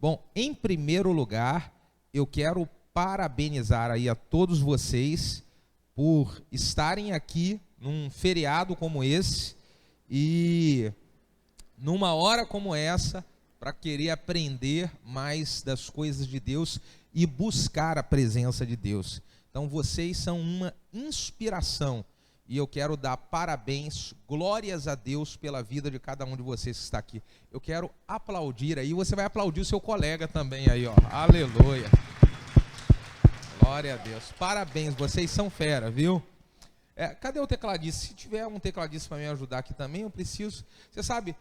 Bom, em primeiro lugar, eu quero parabenizar aí a todos vocês por estarem aqui num feriado como esse e numa hora como essa, para querer aprender mais das coisas de Deus e buscar a presença de Deus. Então vocês são uma inspiração e eu quero dar parabéns, glórias a Deus pela vida de cada um de vocês que está aqui. Eu quero aplaudir aí, você vai aplaudir o seu colega também aí, ó. Aleluia. Glória a Deus. Parabéns, vocês são fera, viu? Cadê o tecladista? Se tiver um tecladista para me ajudar aqui também, eu preciso. Você sabe,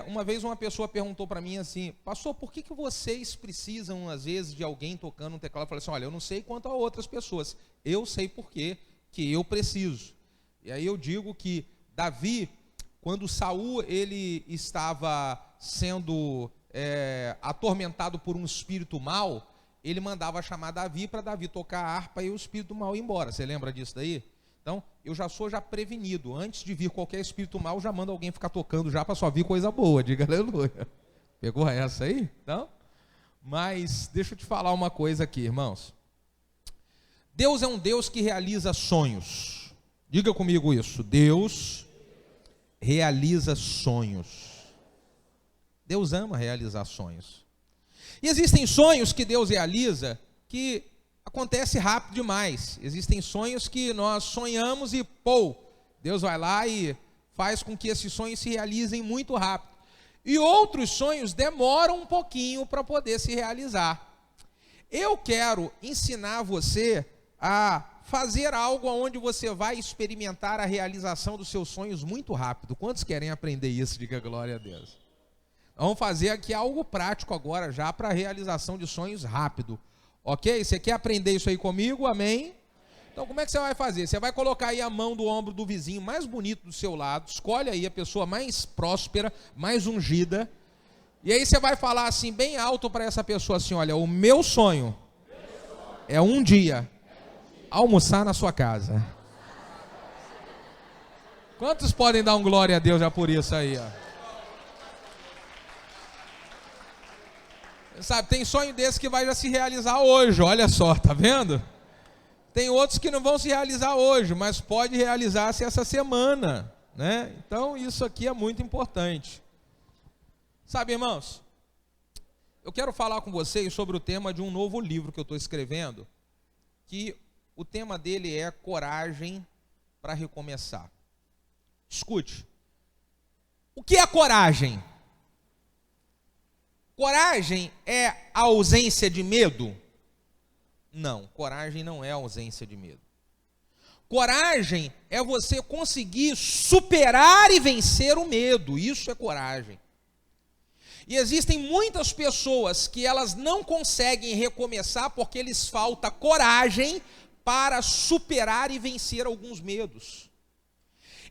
uma vez uma pessoa perguntou para mim assim: pastor, por que vocês precisam às vezes de alguém tocando um teclado? Eu falei assim: olha, eu não sei quanto a outras pessoas, eu sei por que eu preciso. E aí eu digo que Davi, quando Saul ele estava sendo atormentado por um espírito mau, ele mandava chamar Davi para Davi tocar a harpa e o espírito mau ir embora. Você lembra disso daí? Então, eu já sou prevenido. Antes de vir qualquer espírito mau, já manda alguém ficar tocando já para só vir coisa boa. Diga aleluia. Pegou essa aí? Não? Mas deixa eu te falar uma coisa aqui, irmãos. Deus é um Deus que realiza sonhos. Diga comigo isso. Deus realiza sonhos. Deus ama realizar sonhos. E existem sonhos que Deus realiza que acontece rápido demais. Existem sonhos que nós sonhamos e, Deus vai lá e faz com que esses sonhos se realizem muito rápido. E outros sonhos demoram um pouquinho para poder se realizar. Eu quero ensinar você a fazer algo onde você vai experimentar a realização dos seus sonhos muito rápido. Quantos querem aprender isso? Diga glória a Deus. Vamos fazer aqui algo prático agora já para a realização de sonhos rápido. Ok? Você quer aprender isso aí comigo? Amém? Então como é que você vai fazer? Você vai colocar aí a mão do ombro do vizinho mais bonito do seu lado. Escolhe aí a pessoa mais próspera, mais ungida. E aí você vai falar assim bem alto para essa pessoa assim: olha, o meu sonho é um dia almoçar na sua casa. Quantos podem dar um glória a Deus já por isso aí, ó? Sabe, tem sonho desse que vai já se realizar hoje, olha só, tá vendo? Tem outros que não vão se realizar hoje, mas pode realizar-se essa semana, né? Então isso aqui é muito importante. Sabe, irmãos, eu quero falar com vocês sobre o tema de um novo livro que eu estou escrevendo, que o tema dele é coragem para recomeçar. Escute, o que é coragem? Coragem é a ausência de medo? Não, coragem não é a ausência de medo. Coragem é você conseguir superar e vencer o medo, isso é coragem. E existem muitas pessoas que elas não conseguem recomeçar porque lhes falta coragem para superar e vencer alguns medos.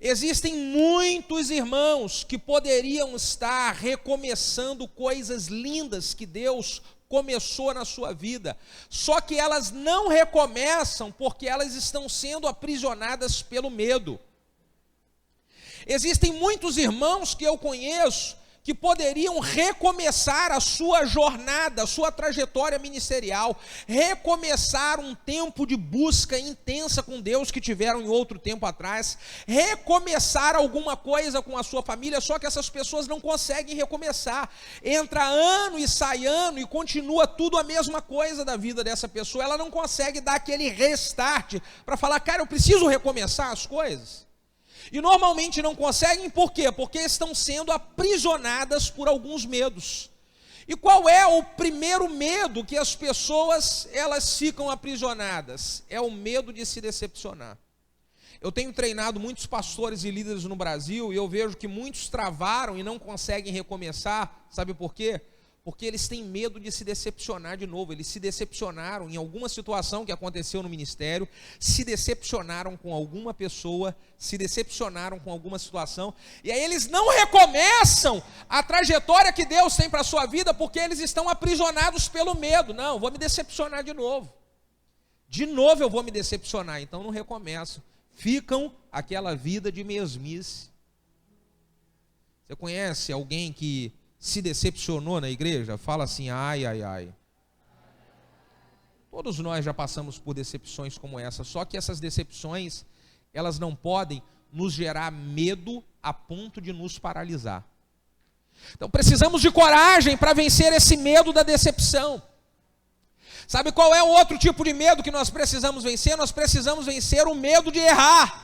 Existem muitos irmãos que poderiam estar recomeçando coisas lindas que Deus começou na sua vida, só que elas não recomeçam porque elas estão sendo aprisionadas pelo medo. Existem muitos irmãos que eu conheço que poderiam recomeçar a sua jornada, a sua trajetória ministerial, recomeçar um tempo de busca intensa com Deus que tiveram em outro tempo atrás, recomeçar alguma coisa com a sua família, só que essas pessoas não conseguem recomeçar. Entra ano e sai ano e continua tudo a mesma coisa da vida dessa pessoa, ela não consegue dar aquele restart para falar: cara, eu preciso recomeçar as coisas. E normalmente não conseguem, por quê? Porque estão sendo aprisionadas por alguns medos. E qual é o primeiro medo que as pessoas elas ficam aprisionadas? É o medo de se decepcionar. Eu tenho treinado muitos pastores e líderes no Brasil e eu vejo que muitos travaram e não conseguem recomeçar. Sabe por quê? Porque eles têm medo de se decepcionar de novo. Eles se decepcionaram em alguma situação que aconteceu no ministério, se decepcionaram com alguma pessoa, se decepcionaram com alguma situação, e aí eles não recomeçam a trajetória que Deus tem para a sua vida, porque eles estão aprisionados pelo medo. Não, vou me decepcionar de novo. De novo eu vou me decepcionar, então não recomeço. Ficam aquela vida de mesmice. Você conhece alguém que se decepcionou na igreja? Fala assim, ai, ai, ai. Todos nós já passamos por decepções como essa, só que essas decepções, elas não podem nos gerar medo a ponto de nos paralisar. Então precisamos de coragem para vencer esse medo da decepção. Sabe qual é o outro tipo de medo que nós precisamos vencer? Nós precisamos vencer o medo de errar.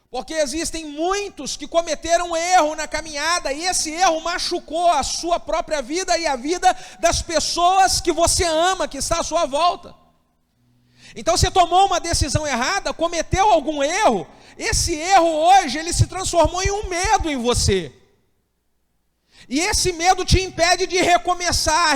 Porque existem muitos que cometeram erro na caminhada e esse erro machucou a sua própria vida e a vida das pessoas que você ama, que está à sua volta. Então você tomou uma decisão errada, cometeu algum erro, esse erro hoje ele se transformou em um medo em você. E esse medo te impede de recomeçar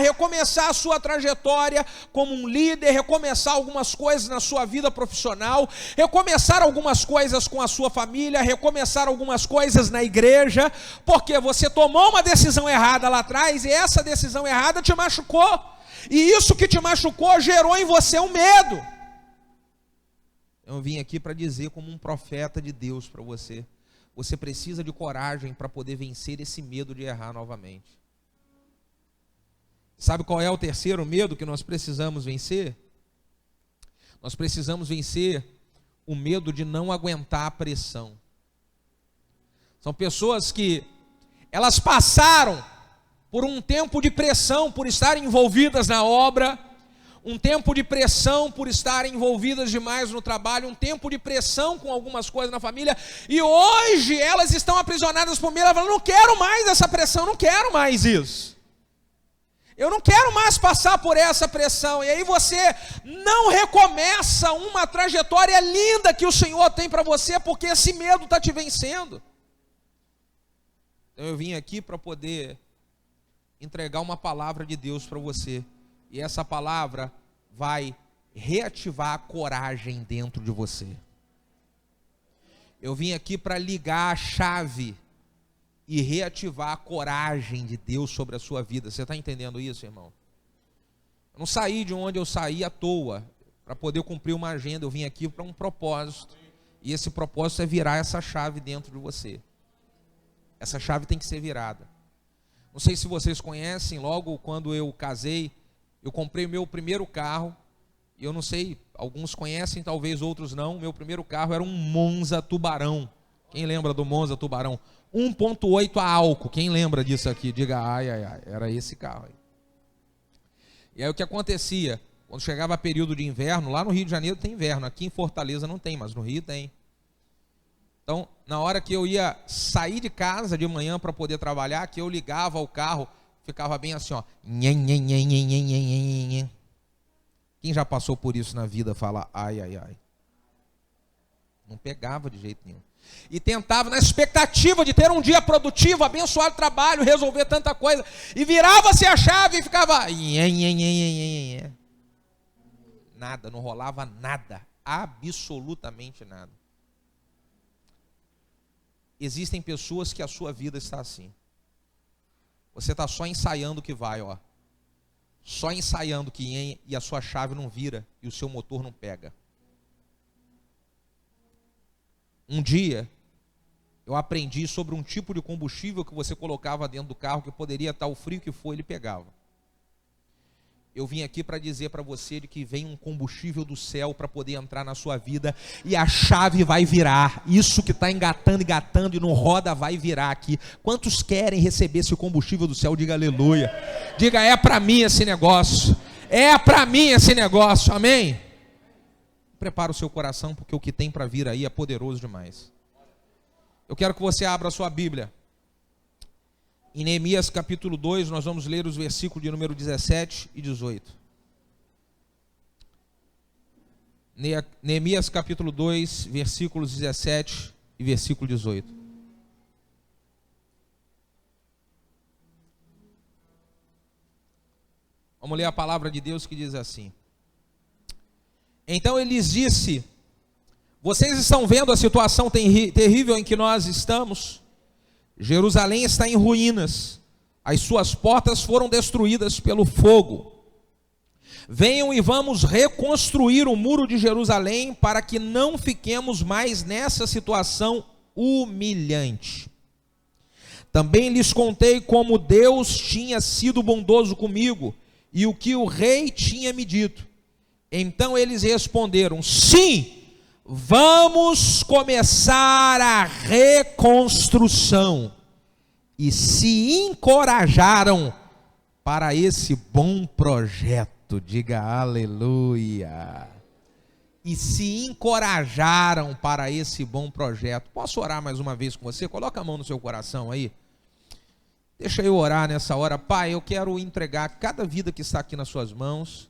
a sua trajetória como um líder, recomeçar algumas coisas na sua vida profissional, recomeçar algumas coisas com a sua família, recomeçar algumas coisas na igreja, porque você tomou uma decisão errada lá atrás e essa decisão errada te machucou. E isso que te machucou gerou em você um medo. Eu vim aqui para dizer como um profeta de Deus para você. Você precisa de coragem para poder vencer esse medo de errar novamente. Sabe qual é o terceiro medo que nós precisamos vencer? Nós precisamos vencer o medo de não aguentar a pressão. São pessoas que elas passaram por um tempo de pressão por estarem envolvidas na obra, um tempo de pressão por estarem envolvidas demais no trabalho, um tempo de pressão com algumas coisas na família, e hoje elas estão aprisionadas por medo, elas falam, não quero mais essa pressão, não quero mais isso. Eu não quero mais passar por essa pressão. E aí você não recomeça uma trajetória linda que o Senhor tem para você, porque esse medo está te vencendo. Então eu vim aqui para poder entregar uma palavra de Deus para você. E essa palavra vai reativar a coragem dentro de você. Eu vim aqui para ligar a chave e reativar a coragem de Deus sobre a sua vida. Você está entendendo isso, irmão? Eu não saí de onde eu saí à toa para poder cumprir uma agenda. Eu vim aqui para um propósito. E esse propósito é virar essa chave dentro de você. Essa chave tem que ser virada. Não sei se vocês conhecem, logo quando eu casei, eu comprei o meu primeiro carro, e eu não sei, alguns conhecem, talvez outros não. Meu primeiro carro era um Monza Tubarão. Quem lembra do Monza Tubarão? 1.8 a álcool. Quem lembra disso aqui? Diga ai, ai, ai. Era esse carro aí. E aí o que acontecia? Quando chegava período de inverno, lá no Rio de Janeiro tem inverno, aqui em Fortaleza não tem, mas no Rio tem. Então, na hora que eu ia sair de casa de manhã para poder trabalhar, que eu ligava o carro, ficava bem assim, ó. Quem já passou por isso na vida fala ai, ai, ai. Não pegava de jeito nenhum. E tentava na expectativa de ter um dia produtivo, abençoar o trabalho, resolver tanta coisa. E virava-se a chave e ficava... Nada, não rolava nada. Absolutamente nada. Existem pessoas que a sua vida está assim. Você está só ensaiando que vai, ó. Só ensaiando que e a sua chave não vira e o seu motor não pega. Um dia, eu aprendi sobre um tipo de combustível que você colocava dentro do carro, que poderia estar o frio que for, ele pegava. Eu vim aqui para dizer para você de que vem um combustível do céu para poder entrar na sua vida e a chave vai virar. Isso que está engatando e não roda vai virar aqui. Quantos querem receber esse combustível do céu? Diga aleluia. Diga, é para mim esse negócio. É para mim esse negócio. Amém? Prepara o seu coração, porque o que tem para vir aí é poderoso demais. Eu quero que você abra a sua Bíblia. Em Neemias capítulo 2, nós vamos ler os versículos de número 17 e 18. Neemias capítulo 2, versículos 17 e versículo 18. Vamos ler a palavra de Deus que diz assim. Então ele lhes disse: vocês estão vendo a situação terrível em que nós estamos? Jerusalém está em ruínas, as suas portas foram destruídas pelo fogo. Venham e vamos reconstruir o muro de Jerusalém para que não fiquemos mais nessa situação humilhante. Também lhes contei como Deus tinha sido bondoso comigo e o que o rei tinha me dito. Então eles responderam: sim, vamos começar a reconstrução. E se encorajaram para esse bom projeto. Diga aleluia. E se encorajaram para esse bom projeto. Posso orar mais uma vez com você? Coloca a mão no seu coração aí. Deixa eu orar nessa hora. Pai, eu quero entregar cada vida que está aqui nas suas mãos.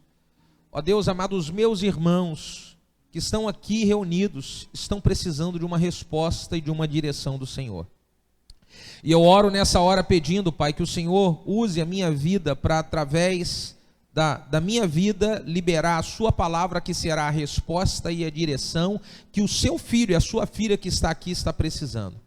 Ó Deus amado, os meus irmãos que estão aqui reunidos estão precisando de uma resposta e de uma direção do Senhor. E eu oro nessa hora pedindo, Pai, que o Senhor use a minha vida para, através da minha vida, liberar a sua palavra, que será a resposta e a direção que o seu filho e a sua filha que está aqui está precisando.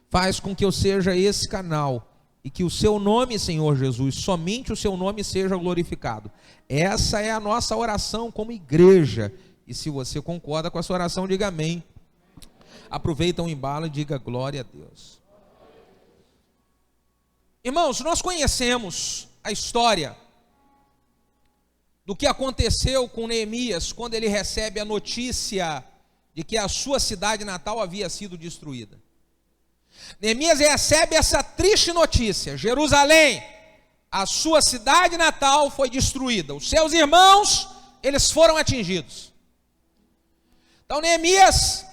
Faz com que eu seja esse canal e que o seu nome, Senhor Jesus, somente o seu nome seja glorificado. Essa é a nossa oração como igreja. E se você concorda com essa oração, diga amém. Aproveita o embalo e diga glória a Deus. Irmãos, nós conhecemos a história do que aconteceu com Neemias quando ele recebe a notícia de que a sua cidade natal havia sido destruída. Neemias recebe essa triste notícia: Jerusalém, a sua cidade natal foi destruída, os seus irmãos, eles foram atingidos. Então Neemias,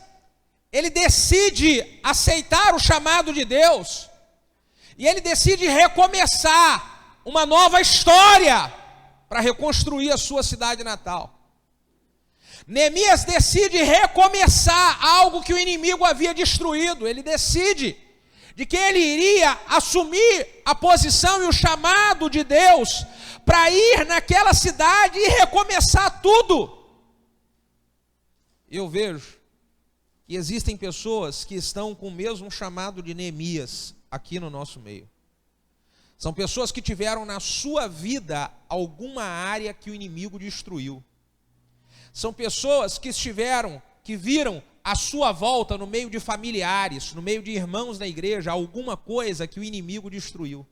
ele decide aceitar o chamado de Deus, e ele decide recomeçar uma nova história para reconstruir a sua cidade natal. Neemias decide recomeçar algo que o inimigo havia destruído. Ele decide de que ele iria assumir a posição e o chamado de Deus para ir naquela cidade e recomeçar tudo. Eu vejo que existem pessoas que estão com o mesmo chamado de Neemias aqui no nosso meio. São pessoas que tiveram na sua vida alguma área que o inimigo destruiu. São pessoas que viram à sua volta, no meio de familiares, no meio de irmãos da igreja, alguma coisa que o inimigo destruiu.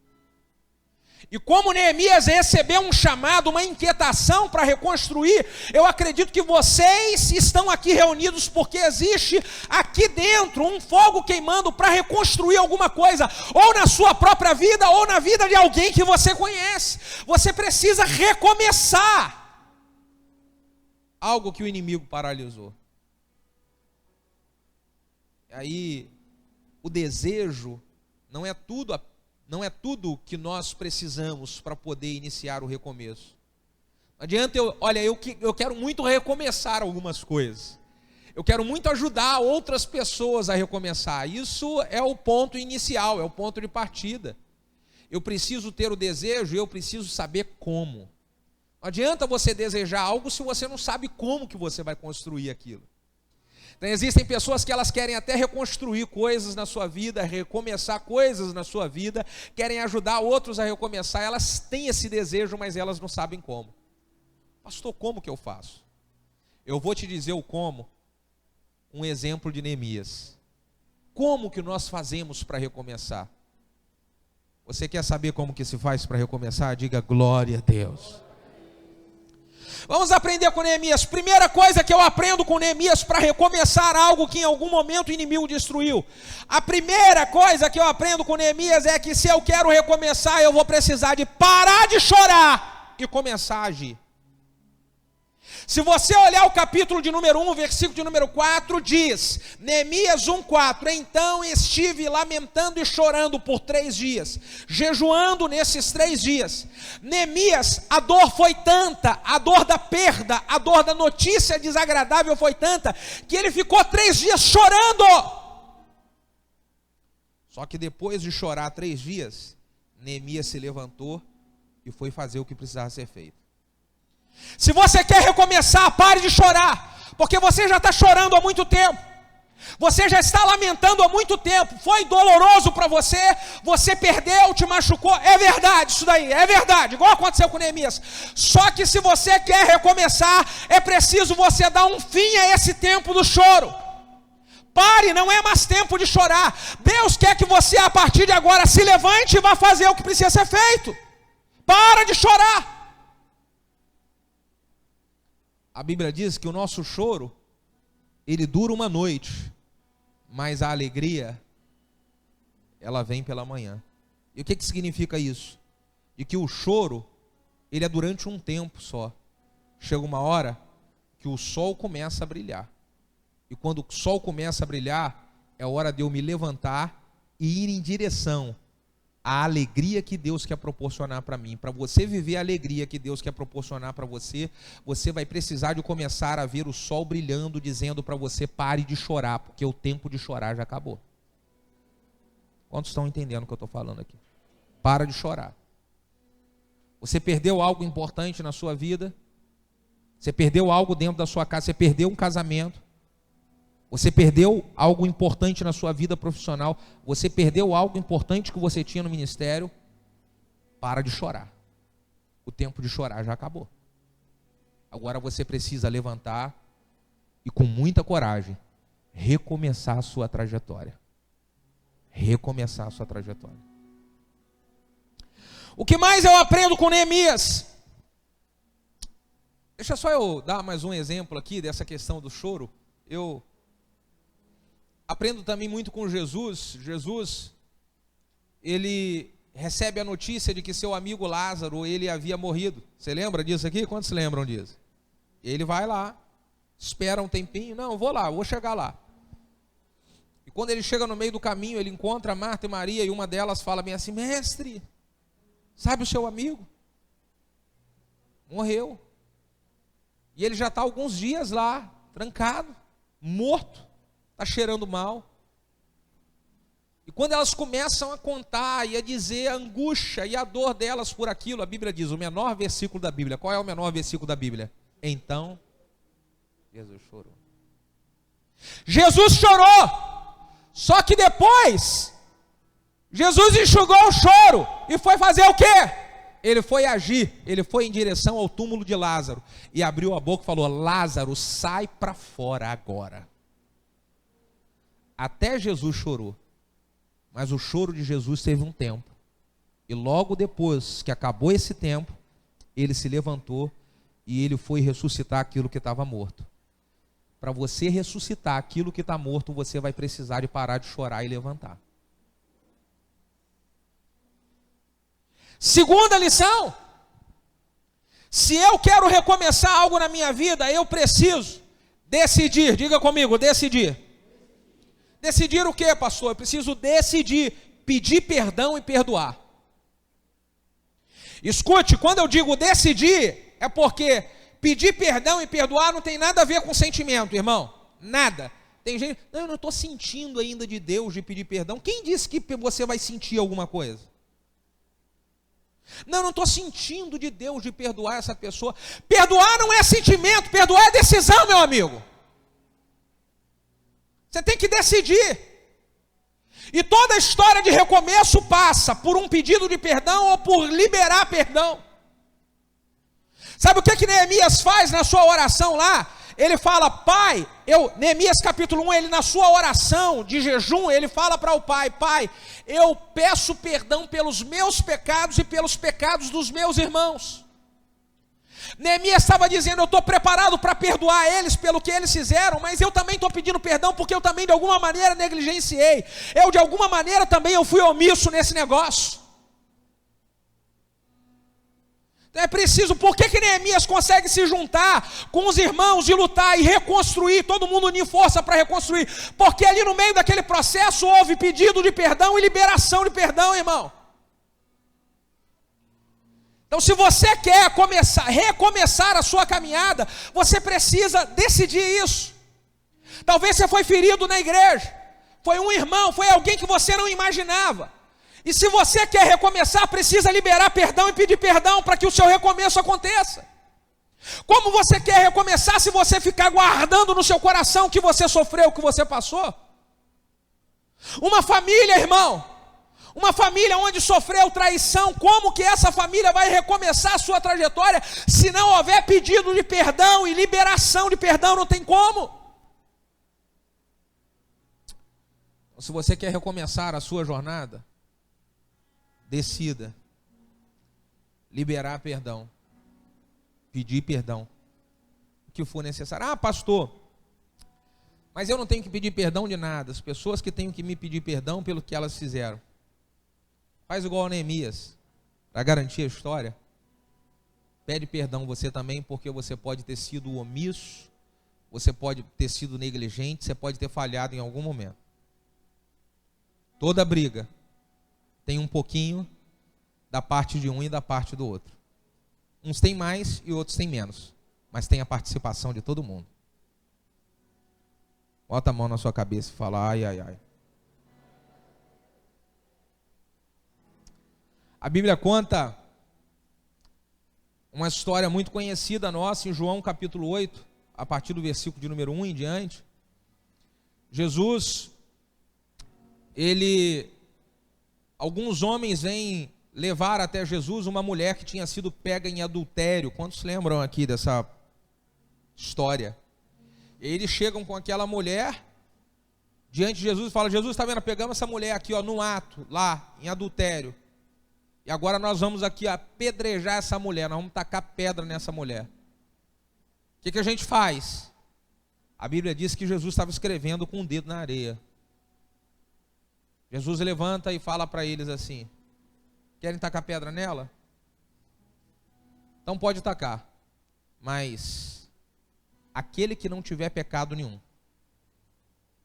E como Neemias recebeu um chamado, uma inquietação para reconstruir, eu acredito que vocês estão aqui reunidos porque existe aqui dentro um fogo queimando para reconstruir alguma coisa, ou na sua própria vida, ou na vida de alguém que você conhece. Você precisa recomeçar algo que o inimigo paralisou. E aí, o desejo não é tudo que nós precisamos para poder iniciar o recomeço. Não adianta eu quero muito recomeçar algumas coisas. Eu quero muito ajudar outras pessoas a recomeçar. Isso é o ponto inicial, é o ponto de partida. Eu preciso ter o desejo e eu preciso saber como. Não adianta você desejar algo se você não sabe como que você vai construir aquilo. Então, existem pessoas que elas querem até reconstruir coisas na sua vida, recomeçar coisas na sua vida, querem ajudar outros a recomeçar, elas têm esse desejo, mas elas não sabem como. Pastor, como que eu faço? Eu vou te dizer o como, um exemplo de Neemias. Como que nós fazemos para recomeçar? Você quer saber como que se faz para recomeçar? Diga glória a Deus. Vamos aprender com Neemias. Primeira coisa que eu aprendo com Neemias para recomeçar algo que em algum momento o inimigo destruiu. A primeira coisa que eu aprendo com Neemias é que se eu quero recomeçar, eu vou precisar de parar de chorar e começar a agir. Se você olhar o capítulo de número 1, versículo de número 4, diz, Neemias 1:4, então estive lamentando e chorando por 3 dias, jejuando nesses 3 dias. Neemias, a dor foi tanta, a dor da perda, a dor da notícia desagradável foi tanta, que ele ficou 3 dias chorando. Só que depois de chorar 3 dias, Neemias se levantou e foi fazer o que precisava ser feito. Se você quer recomeçar, pare de chorar, porque você já está chorando há muito tempo, você já está lamentando há muito tempo, foi doloroso para você, você perdeu, te machucou, é verdade isso daí, é verdade, igual aconteceu com Neemias. Só que se você quer recomeçar, é preciso você dar um fim a esse tempo do choro. Pare, não é mais tempo de chorar. Deus quer que você, a partir de agora, se levante e vá fazer o que precisa ser feito. Para de chorar. A Bíblia diz que o nosso choro, ele dura uma noite, mas a alegria, ela vem pela manhã. E o que significa isso? De que o choro, ele é durante um tempo só. Chega uma hora que o sol começa a brilhar. E quando o sol começa a brilhar, é hora de eu me levantar e ir em direção à alegria que Deus quer proporcionar para mim. Para você viver a alegria que Deus quer proporcionar para você, você vai precisar de começar a ver o sol brilhando, dizendo para você: pare de chorar, porque o tempo de chorar já acabou. Quantos estão entendendo o que eu estou falando aqui? Para de chorar. Você perdeu algo importante na sua vida, você perdeu algo dentro da sua casa, você perdeu um casamento, você perdeu algo importante na sua vida profissional, você perdeu algo importante que você tinha no ministério. Para de chorar. O tempo de chorar já acabou. Agora você precisa levantar e, com muita coragem, recomeçar a sua trajetória. Recomeçar a sua trajetória. O que mais eu aprendo com Neemias? Deixa só eu dar mais um exemplo aqui dessa questão do choro. Eu aprendo também muito com Jesus. Jesus, ele recebe a notícia de que seu amigo Lázaro, ele havia morrido. Você lembra disso aqui? Quantos se lembram disso? Ele vai lá, espera um tempinho. Não, vou lá, vou chegar lá. E quando ele chega no meio do caminho, ele encontra Marta e Maria, e uma delas fala bem assim: mestre, sabe o seu amigo? Morreu. E ele já está alguns dias lá, trancado, morto, está cheirando mal. E quando elas começam a contar e a dizer a angústia e a dor delas por aquilo, a Bíblia diz, o menor versículo da Bíblia. Qual é o menor versículo da Bíblia? Então, Jesus chorou. Jesus chorou. Só que depois, Jesus enxugou o choro e foi fazer o quê? Ele foi agir, ele foi em direção ao túmulo de Lázaro e abriu a boca e falou: Lázaro, sai para fora agora. Até Jesus chorou, mas o choro de Jesus teve um tempo. E logo depois que acabou esse tempo, ele se levantou e ele foi ressuscitar aquilo que estava morto. Para você ressuscitar aquilo que está morto, você vai precisar de parar de chorar e levantar. Segunda lição: se eu quero recomeçar algo na minha vida, eu preciso decidir. Diga comigo, decidir. Decidir o que, pastor? Eu preciso decidir pedir perdão e perdoar. Escute, quando eu digo decidir, é porque pedir perdão e perdoar não tem nada a ver com sentimento, irmão. Nada. Tem gente, não, eu não estou sentindo ainda de Deus de pedir perdão. Quem disse que você vai sentir alguma coisa? Não, eu não estou sentindo de Deus de perdoar essa pessoa. Perdoar não é sentimento, perdoar é decisão, meu amigo. Você tem que decidir. E toda a história de recomeço passa por um pedido de perdão ou por liberar perdão. Sabe o que Neemias faz na sua oração lá? Ele fala: Pai, Neemias capítulo 1, ele na sua oração de jejum, ele fala para o Pai: Pai, eu peço perdão pelos meus pecados e pelos pecados dos meus irmãos. Neemias estava dizendo: eu estou preparado para perdoar eles pelo que eles fizeram, mas eu também estou pedindo perdão porque eu também de alguma maneira negligenciei. Eu de alguma maneira também eu fui omisso nesse negócio. Então é preciso, por que Neemias consegue se juntar com os irmãos e lutar e reconstruir, todo mundo unir força para reconstruir? Porque ali no meio daquele processo houve pedido de perdão e liberação de perdão, irmão. Então, se você quer recomeçar a sua caminhada, você precisa decidir isso. Talvez você foi ferido na igreja, foi um irmão, foi alguém que você não imaginava. E se você quer recomeçar, precisa liberar perdão e pedir perdão para que o seu recomeço aconteça. Como você quer recomeçar se você ficar guardando no seu coração o que você sofreu, o que você passou? Uma família, irmão, uma família onde sofreu traição, como que essa família vai recomeçar a sua trajetória se não houver pedido de perdão e liberação de perdão? Não tem como. Se você quer recomeçar a sua jornada, decida liberar perdão, pedir perdão, o que for necessário. Ah, pastor, mas eu não tenho que pedir perdão de nada. As pessoas que têm que me pedir perdão pelo que elas fizeram. Faz igual a Neemias, para garantir a história. Pede perdão você também, porque você pode ter sido omisso, você pode ter sido negligente, você pode ter falhado em algum momento. Toda briga tem um pouquinho da parte de um e da parte do outro. Uns têm mais e outros têm menos, mas tem a participação de todo mundo. Bota a mão na sua cabeça e fala, ai, ai, ai. A Bíblia conta uma história muito conhecida nossa em João capítulo 8, a partir do versículo de número 1 em diante. Jesus, alguns homens vêm levar até Jesus uma mulher que tinha sido pega em adultério. Quantos lembram aqui dessa história? Eles chegam com aquela mulher diante de Jesus e falam, Jesus, está vendo, pegamos essa mulher aqui, ó, no ato, lá, em adultério. E agora nós vamos aqui apedrejar essa mulher, nós vamos tacar pedra nessa mulher. O que a gente faz? A Bíblia diz que Jesus estava escrevendo com o dedo na areia. Jesus levanta e fala para eles assim, querem tacar pedra nela? Então pode tacar, mas aquele que não tiver pecado nenhum,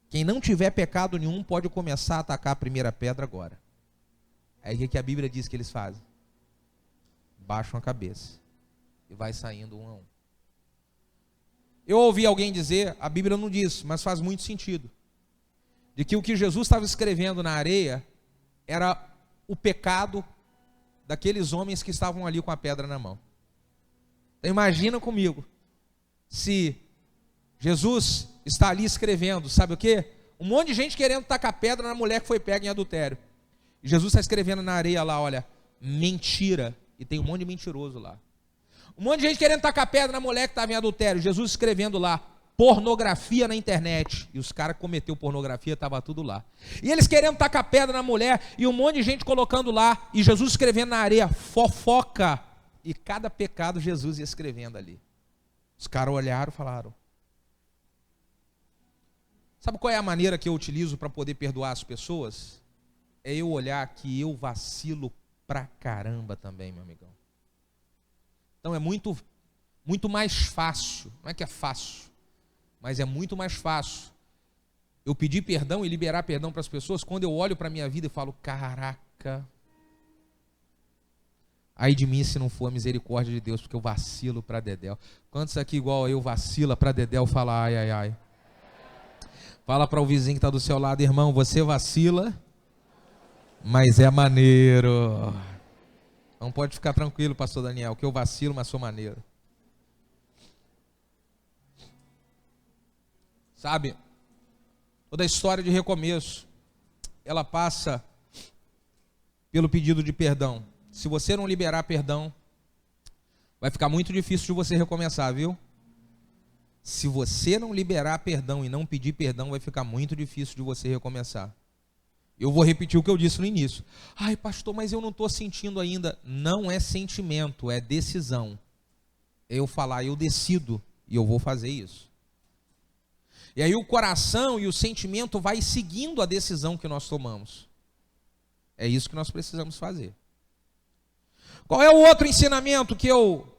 quem não tiver pecado nenhum pode começar a atacar a primeira pedra agora. Aí o que a Bíblia diz que eles fazem? Baixam a cabeça e vai saindo um a um. Eu ouvi alguém dizer, a Bíblia não diz, mas faz muito sentido, de que o que Jesus estava escrevendo na areia era o pecado daqueles homens que estavam ali com a pedra na mão. Então imagina comigo, se Jesus está ali escrevendo, sabe o quê? Um monte de gente querendo tacar pedra na mulher que foi pega em adultério. E Jesus está escrevendo na areia lá, olha, mentira. E tem um monte de mentiroso lá. Um monte de gente querendo tacar pedra na mulher que estava em adultério. Jesus escrevendo lá, pornografia na internet. E os caras que cometeu pornografia, estava tudo lá. E eles querendo tacar pedra na mulher, e um monte de gente colocando lá, e Jesus escrevendo na areia, fofoca. E cada pecado Jesus ia escrevendo ali. Os caras olharam e falaram. Sabe qual é a maneira que eu utilizo para poder perdoar as pessoas? É eu olhar que eu vacilo pra caramba também, meu amigão. Então é muito mais fácil, não é que é fácil, mas é muito mais fácil eu pedir perdão e liberar perdão para as pessoas quando eu olho para a minha vida e falo, caraca, ai de mim se não for a misericórdia de Deus, porque eu vacilo pra dedéu. Quantos aqui igual eu vacila pra dedéu, fala ai, ai, ai. Fala para o vizinho que está do seu lado, irmão, você vacila, mas é maneiro. Não pode ficar tranquilo, pastor Daniel, que eu vacilo, mas sou maneiro. Sabe, toda a história de recomeço, ela passa pelo pedido de perdão. Se você não liberar perdão, vai ficar muito difícil de você recomeçar, viu? Se você não liberar perdão e não pedir perdão, vai ficar muito difícil de você recomeçar. Eu vou repetir o que eu disse no início. Ai, pastor, mas eu não estou sentindo ainda. Não é sentimento, é decisão. É eu falar, eu decido e eu vou fazer isso. E aí o coração e o sentimento vai seguindo a decisão que nós tomamos. É isso que nós precisamos fazer. Qual é o outro ensinamento que eu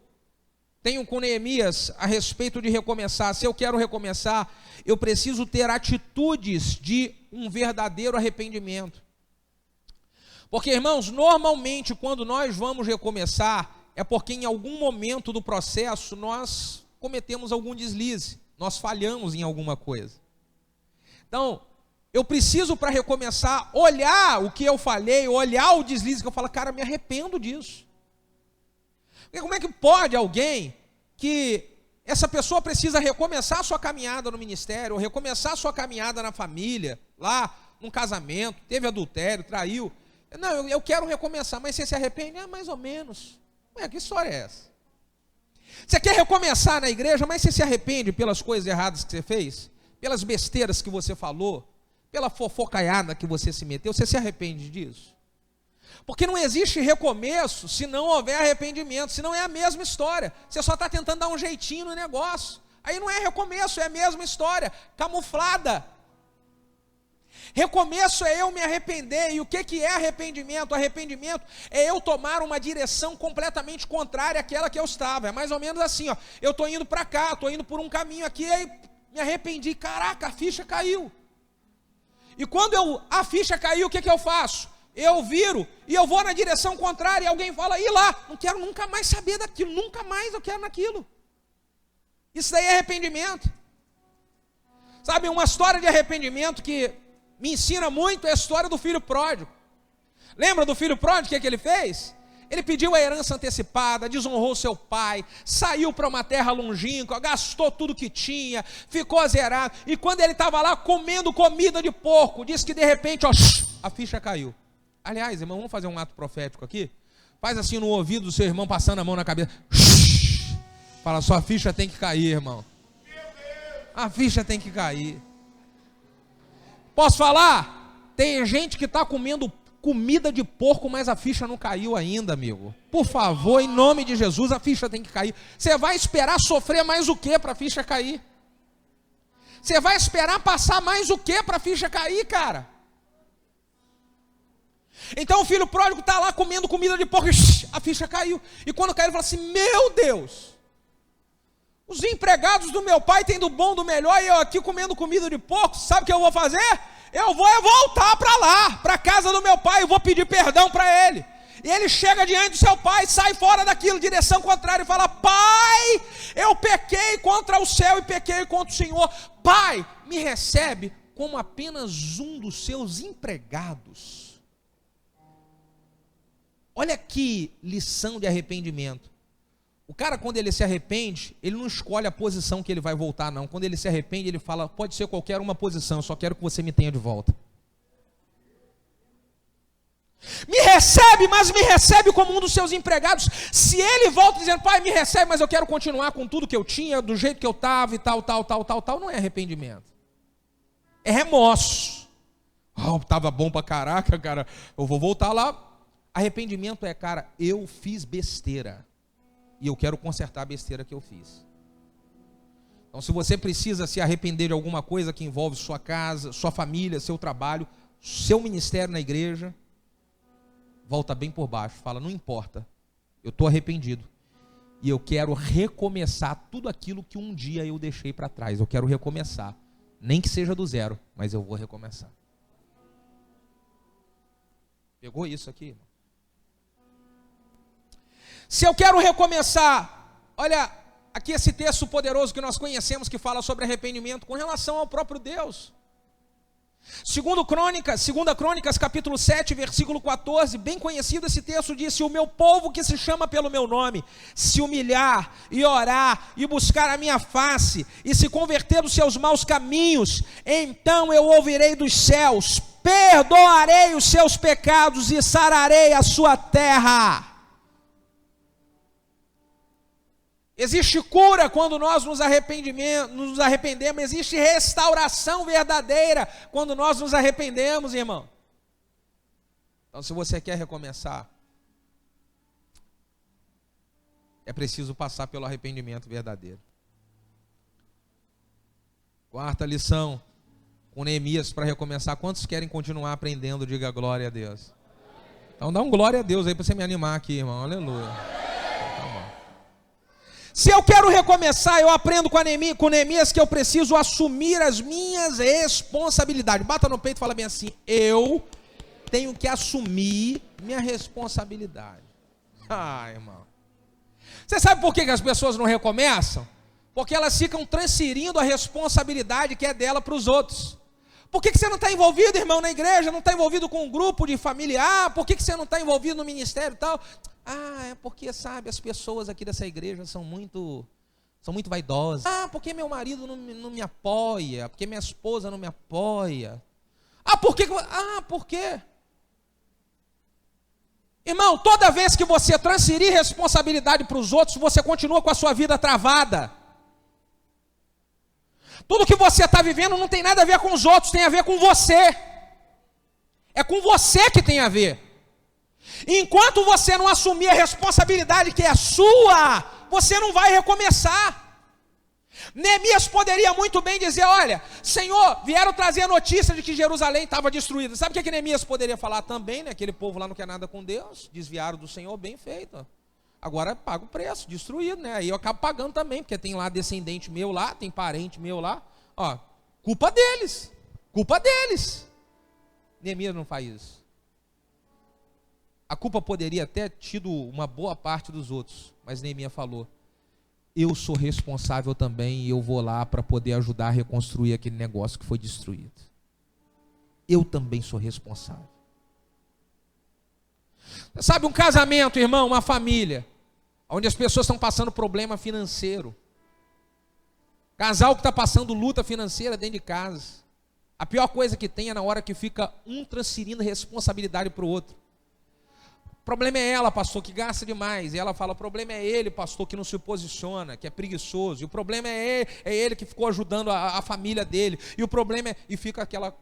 tenho com Neemias a respeito de recomeçar? Se eu quero recomeçar, eu preciso ter atitudes de um verdadeiro arrependimento. Porque, irmãos, normalmente quando nós vamos recomeçar, é porque em algum momento do processo nós cometemos algum deslize, nós falhamos em alguma coisa. Então, eu preciso para recomeçar, olhar o que eu falhei, olhar o deslize que eu falo, cara, me arrependo disso. Porque como é que pode alguém que essa pessoa precisa recomeçar a sua caminhada no ministério, ou recomeçar a sua caminhada na família, lá num casamento, teve adultério, traiu. Não, eu quero recomeçar, mas você se arrepende? Mais ou menos. Ué, que história é essa? Você quer recomeçar na igreja, mas você se arrepende pelas coisas erradas que você fez? Pelas besteiras que você falou? pela fofocaiada que você se meteu, você se arrepende disso? Porque não existe recomeço se não houver arrependimento, senão é a mesma história. Você só está tentando dar um jeitinho no negócio. Aí não é recomeço, é a mesma história, camuflada. Recomeço é eu me arrepender. E o que é arrependimento? Arrependimento é eu tomar uma direção completamente contrária àquela que eu estava. É mais ou menos assim, ó. Eu estou indo para cá, estou indo por um caminho aqui, aí me arrependi. Caraca, a ficha caiu. E quando a ficha caiu, o que eu faço? Eu viro e eu vou na direção contrária e alguém fala, e lá, não quero nunca mais saber daquilo, nunca mais eu quero naquilo. Isso daí é arrependimento. Sabe, uma história de arrependimento que me ensina muito é a história do filho pródigo. Lembra do filho pródigo, o que ele fez? Ele pediu a herança antecipada, desonrou seu pai, saiu para uma terra longínqua, gastou tudo que tinha, ficou zerado. E quando ele estava lá comendo comida de porco, disse que de repente, ó, a ficha caiu. Aliás, irmão, vamos fazer um ato profético aqui? Faz assim no ouvido do seu irmão, passando a mão na cabeça. Fala, sua ficha tem que cair, irmão. A ficha tem que cair. Posso falar? Tem gente que está comendo comida de porco, mas a ficha não caiu ainda, amigo. Por favor, em nome de Jesus, a ficha tem que cair. Você vai esperar sofrer mais o que para a ficha cair? Você vai esperar passar mais o que para a ficha cair, cara? Então o filho pródigo está lá comendo comida de porco, a ficha caiu. E quando caiu, ele fala assim, meu Deus, os empregados do meu pai têm do bom, do melhor, e eu aqui comendo comida de porco, sabe o que eu vou fazer? Eu vou voltar para lá, para a casa do meu pai, e vou pedir perdão para ele. E ele chega diante do seu pai, sai fora daquilo, direção contrária, e fala, pai, eu pequei contra o céu e pequei contra o Senhor. Pai, me recebe como apenas um dos seus empregados. Olha que lição de arrependimento. O cara, quando ele se arrepende, ele não escolhe a posição que ele vai voltar, não. Quando ele se arrepende, ele fala, pode ser qualquer uma posição, eu só quero que você me tenha de volta. Me recebe, mas me recebe como um dos seus empregados. Se ele volta dizendo, pai, me recebe, mas eu quero continuar com tudo que eu tinha, do jeito que eu estava e tal, não é arrependimento. É remorso. Estava bom pra caraca, cara, eu vou voltar lá. Arrependimento é, cara, eu fiz besteira. E eu quero consertar a besteira que eu fiz. Então, se você precisa se arrepender de alguma coisa que envolve sua casa, sua família, seu trabalho, seu ministério na igreja, volta bem por baixo. Fala, não importa, eu estou arrependido. E eu quero recomeçar tudo aquilo que um dia eu deixei para trás. Eu quero recomeçar. Nem que seja do zero, mas eu vou recomeçar. Pegou isso aqui, irmão? Se eu quero recomeçar, olha, aqui esse texto poderoso que nós conhecemos que fala sobre arrependimento com relação ao próprio Deus. Segunda Crônicas, capítulo 7, versículo 14, bem conhecido esse texto, diz, se o meu povo que se chama pelo meu nome, se humilhar e orar e buscar a minha face e se converter dos seus maus caminhos, então eu ouvirei dos céus, perdoarei os seus pecados e sararei a sua terra. Existe cura quando nós nos arrependemos, existe restauração verdadeira quando nós nos arrependemos, irmão. Então, se você quer recomeçar, é preciso passar pelo arrependimento verdadeiro. Quarta lição, com Neemias para recomeçar. Quantos querem continuar aprendendo? Diga glória a Deus. Então dá um glória a Deus aí para você me animar aqui, irmão. Aleluia. Se eu quero recomeçar, eu aprendo com Neemias que eu preciso assumir as minhas responsabilidades. Bata no peito e fala bem assim, eu tenho que assumir minha responsabilidade. Irmão. Você sabe por que as pessoas não recomeçam? Porque elas ficam transferindo a responsabilidade que é dela para os outros. Por que você não está envolvido, irmão, na igreja? Não está envolvido com um grupo de familiar? Por que você não está envolvido no ministério e tal? É porque, sabe, as pessoas aqui dessa igreja são muito vaidosas. Porque meu marido não me apoia, porque minha esposa não me apoia. Por quê? Irmão, toda vez que você transferir responsabilidade para os outros, você continua com a sua vida travada. Tudo que você está vivendo não tem nada a ver com os outros, tem a ver com você. É com você que tem a ver. E enquanto você não assumir a responsabilidade que é sua, você não vai recomeçar. Neemias poderia muito bem dizer, olha, Senhor, vieram trazer a notícia de que Jerusalém estava destruída. Sabe o que Neemias poderia falar também, né? Aquele povo lá não quer nada com Deus, desviaram do Senhor, bem feito. Agora paga o preço, destruído, né? Aí eu acabo pagando também, porque tem lá descendente meu lá, tem parente meu lá. Ó, culpa deles, culpa deles. Neemias não faz isso. A culpa poderia ter tido uma boa parte dos outros, mas Neemias falou, eu sou responsável também e eu vou lá para poder ajudar a reconstruir aquele negócio que foi destruído. Eu também sou responsável. Sabe, um casamento, irmão, uma família, onde as pessoas estão passando problema financeiro. Casal que está passando luta financeira dentro de casa. A pior coisa que tem é na hora que fica um transferindo responsabilidade para o outro. O problema é ela, pastor, que gasta demais. E ela fala, o problema é ele, pastor, que não se posiciona, que é preguiçoso. E o problema é ele que ficou ajudando a família dele. E o problema é... E fica aquela...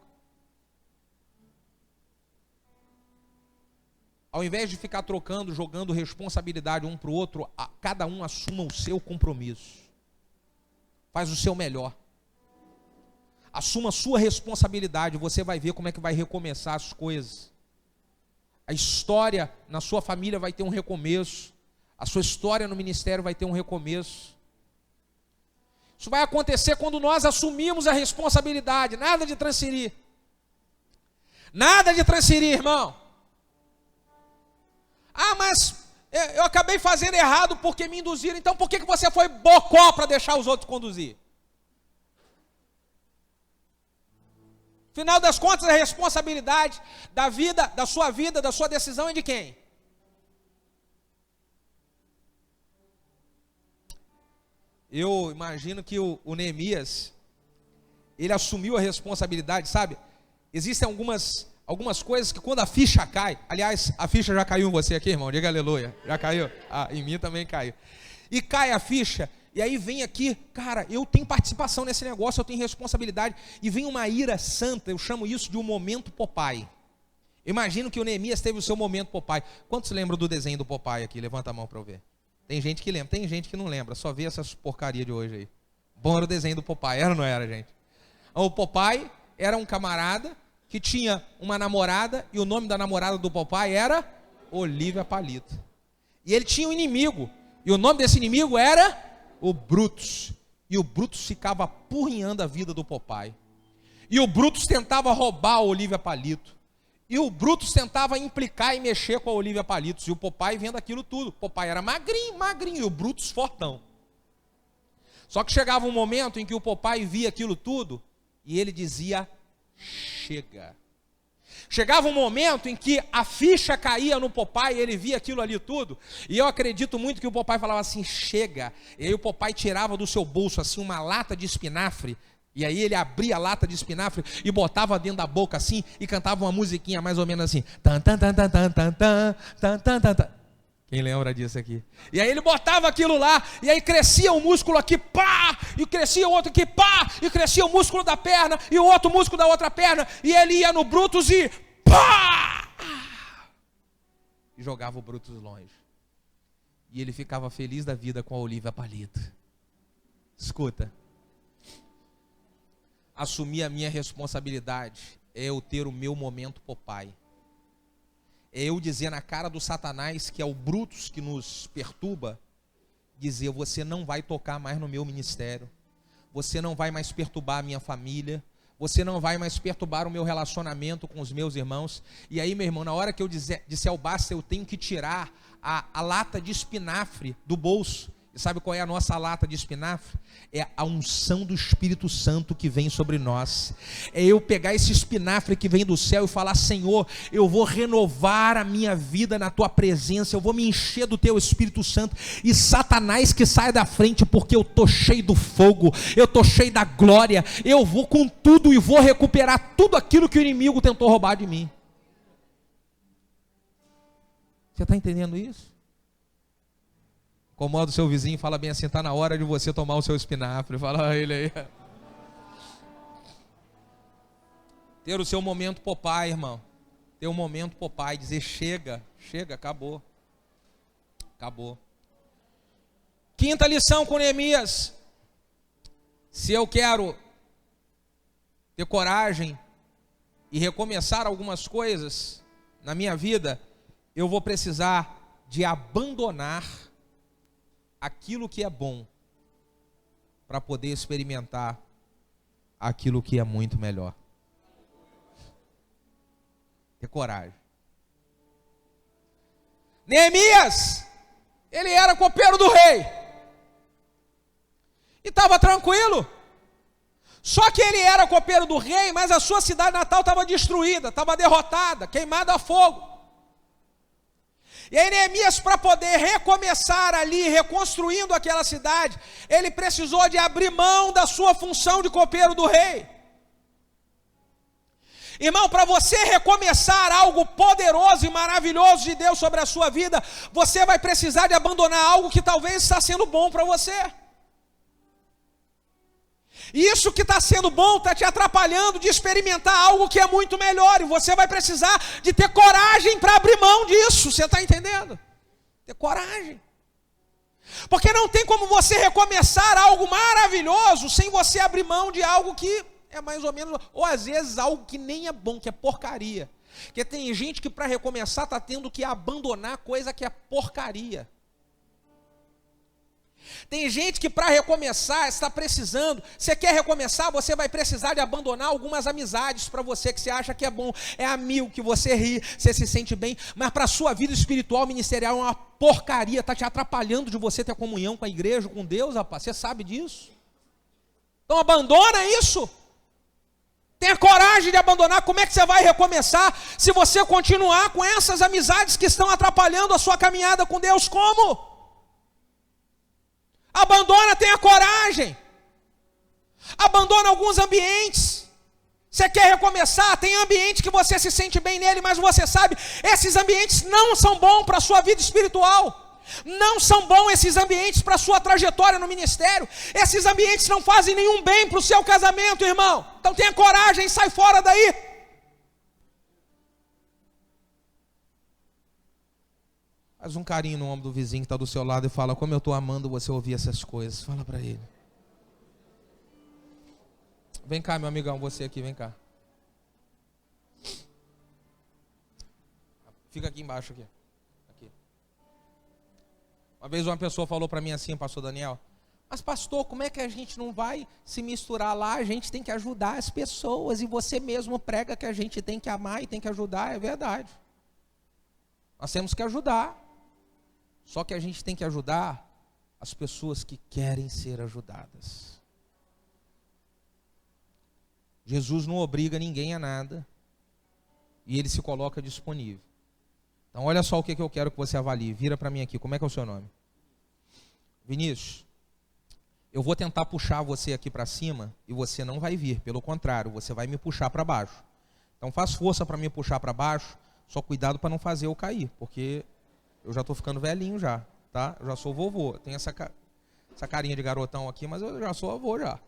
Ao invés de ficar trocando, jogando responsabilidade um para o outro, cada um assuma o seu compromisso. Faz o seu melhor. Assuma a sua responsabilidade. Você vai ver como é que vai recomeçar as coisas. A história na sua família vai ter um recomeço. A sua história no ministério vai ter um recomeço. Isso vai acontecer quando nós assumimos a responsabilidade. Nada de transferir. Nada de transferir, irmão. Ah, mas eu acabei fazendo errado porque me induziram. Então por que você foi bocó para deixar os outros conduzir? Final das contas, a responsabilidade da vida, da sua decisão é de quem? Eu imagino que o Neemias, ele assumiu a responsabilidade, sabe? Existem algumas coisas que quando a ficha cai, aliás, a ficha já caiu em você aqui, irmão, diga aleluia, já caiu? Ah, em mim também caiu. E cai a ficha, e aí vem aqui, cara, eu tenho participação nesse negócio, eu tenho responsabilidade, e vem uma ira santa, eu chamo isso de um momento Popeye. Imagino que o Neemias teve o seu momento Popeye. Quantos lembram do desenho do Popeye aqui? Levanta a mão para eu ver. Tem gente que lembra, tem gente que não lembra, só vê essas porcaria de hoje aí. Bom era o desenho do Popeye, era ou não era, gente? O Popeye era um camarada que tinha uma namorada, e o nome da namorada do Popeye era Olívia Palito. E ele tinha um inimigo, e o nome desse inimigo era o Brutus. E o Brutus ficava apurrinhando a vida do Popeye. E o Brutus tentava roubar a Olívia Palito. E o Brutus tentava implicar e mexer com a Olívia Palito. E o Popeye vendo aquilo tudo. O Popeye era magrinho, magrinho, e o Brutus fortão. Só que chegava um momento em que o Popeye via aquilo tudo, e ele dizia, chega. Chegava um momento em que a ficha caía no Popeye, ele via aquilo ali tudo, e eu acredito muito que o Popeye falava assim, chega. E aí o Popeye tirava do seu bolso assim uma lata de espinafre, e aí ele abria a lata de espinafre e botava dentro da boca assim, e cantava uma musiquinha mais ou menos assim, tan tan tan tan tan tan tan tan tan tan. Quem lembra disso aqui? E aí ele botava aquilo lá, e aí crescia um músculo aqui, pá, e crescia o outro aqui, pá, e crescia o músculo da perna, e o outro músculo da outra perna, e ele ia no Brutus e pá! E jogava o Brutus longe. E ele ficava feliz da vida com a Olívia Palito. Escuta. Assumir a minha responsabilidade é eu ter o meu momento Popeye. É eu dizer na cara do Satanás, que é o Brutus que nos perturba, dizer, você não vai tocar mais no meu ministério, você não vai mais perturbar a minha família, você não vai mais perturbar o meu relacionamento com os meus irmãos. E aí, meu irmão, na hora que eu disser ao basta, eu tenho que tirar a lata de espinafre do bolso. E sabe qual é a nossa lata de espinafre? É a unção do Espírito Santo que vem sobre nós. É eu pegar esse espinafre que vem do céu e falar, Senhor, eu vou renovar a minha vida na Tua presença, eu vou me encher do Teu Espírito Santo. E Satanás que sai da frente, porque eu estou cheio do fogo, eu estou cheio da glória, eu vou com tudo e vou recuperar tudo aquilo que o inimigo tentou roubar de mim. Você está entendendo isso? Incomoda o seu vizinho e fala bem assim, está na hora de você tomar o seu espinafre. Fala a ele aí. Ter o seu momento Popeye, irmão. Ter um momento Popeye, dizer chega, acabou. Acabou. Quinta lição com Neemias. Se eu quero ter coragem e recomeçar algumas coisas na minha vida, eu vou precisar de abandonar aquilo que é bom para poder experimentar aquilo que é muito melhor. Ter coragem. Neemias, ele era copeiro do rei e estava tranquilo. Só que ele era copeiro do rei, mas a sua cidade natal estava destruída, estava derrotada, queimada a fogo. E aí Neemias, para poder recomeçar ali, reconstruindo aquela cidade, ele precisou de abrir mão da sua função de copeiro do rei. Irmão, para você recomeçar algo poderoso e maravilhoso de Deus sobre a sua vida, você vai precisar de abandonar algo que talvez está sendo bom para você. E isso que está sendo bom está te atrapalhando de experimentar algo que é muito melhor. E você vai precisar de ter coragem para abrir mão disso. Você está entendendo? Ter coragem. Porque não tem como você recomeçar algo maravilhoso sem você abrir mão de algo que é mais ou menos, ou às vezes algo que nem é bom, que é porcaria. Porque tem gente que para recomeçar está tendo que abandonar coisa que é porcaria. Tem gente que para recomeçar está precisando, você quer recomeçar, você vai precisar de abandonar algumas amizades para você que você acha que é bom, é amigo, que você ri, você se sente bem, mas para a sua vida espiritual, ministerial é uma porcaria, está te atrapalhando de você ter comunhão com a igreja, com Deus, rapaz, você sabe disso? Então abandona isso. Tenha coragem de abandonar. Como é que você vai recomeçar se você continuar com essas amizades que estão atrapalhando a sua caminhada com Deus? Como? Abandona, tenha coragem. Abandona alguns ambientes. Você quer recomeçar, tem ambiente que você se sente bem nele, mas você sabe, esses ambientes não são bons para a sua vida espiritual. Não são bons esses ambientes para a sua trajetória no ministério. Esses ambientes não fazem nenhum bem para o seu casamento, irmão. Então tenha coragem, sai fora daí. Faz um carinho no ombro do vizinho que está do seu lado e fala: como eu estou amando você ouvir essas coisas. Fala para ele. Vem cá, meu amigão, você aqui, vem cá. Fica aqui embaixo aqui. Uma vez uma pessoa falou para mim assim, pastor Daniel: mas pastor, como é que a gente não vai se misturar lá? A gente tem que ajudar as pessoas, e você mesmo prega que a gente tem que amar e tem que ajudar. É verdade. Nós temos que ajudar. Só que a gente tem que ajudar as pessoas que querem ser ajudadas. Jesus não obriga ninguém a nada, e ele se coloca disponível. Então olha só o que eu quero que você avalie. Vira para mim aqui, como é que é o seu nome? Vinícius, eu vou tentar puxar você aqui para cima e você não vai vir, pelo contrário, você vai me puxar para baixo. Então faz força para me puxar para baixo, só cuidado para não fazer eu cair, porque eu já estou ficando velhinho já, tá? Eu já sou vovô, tenho essa carinha de garotão aqui, mas eu já sou avô já.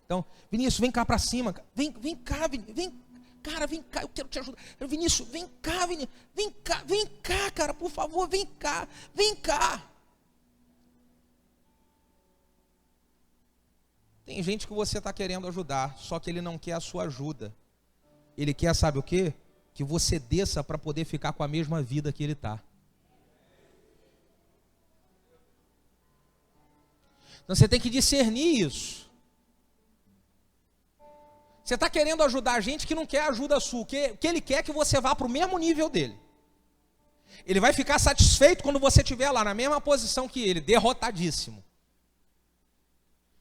Então, Vinícius, vem cá para cima, vem cá, vem. Cara, vem cá, eu quero te ajudar. Vinícius, vem cá, Vinícius. Vem cá, cara, por favor, vem cá. Tem gente que você está querendo ajudar, só que ele não quer a sua ajuda. Ele quer, sabe o quê? Que você desça para poder ficar com a mesma vida que ele está. Então você tem que discernir isso. Você está querendo ajudar a gente que não quer ajuda sua. O que ele quer é que você vá para o mesmo nível dele. Ele vai ficar satisfeito quando você estiver lá, na mesma posição que ele, derrotadíssimo.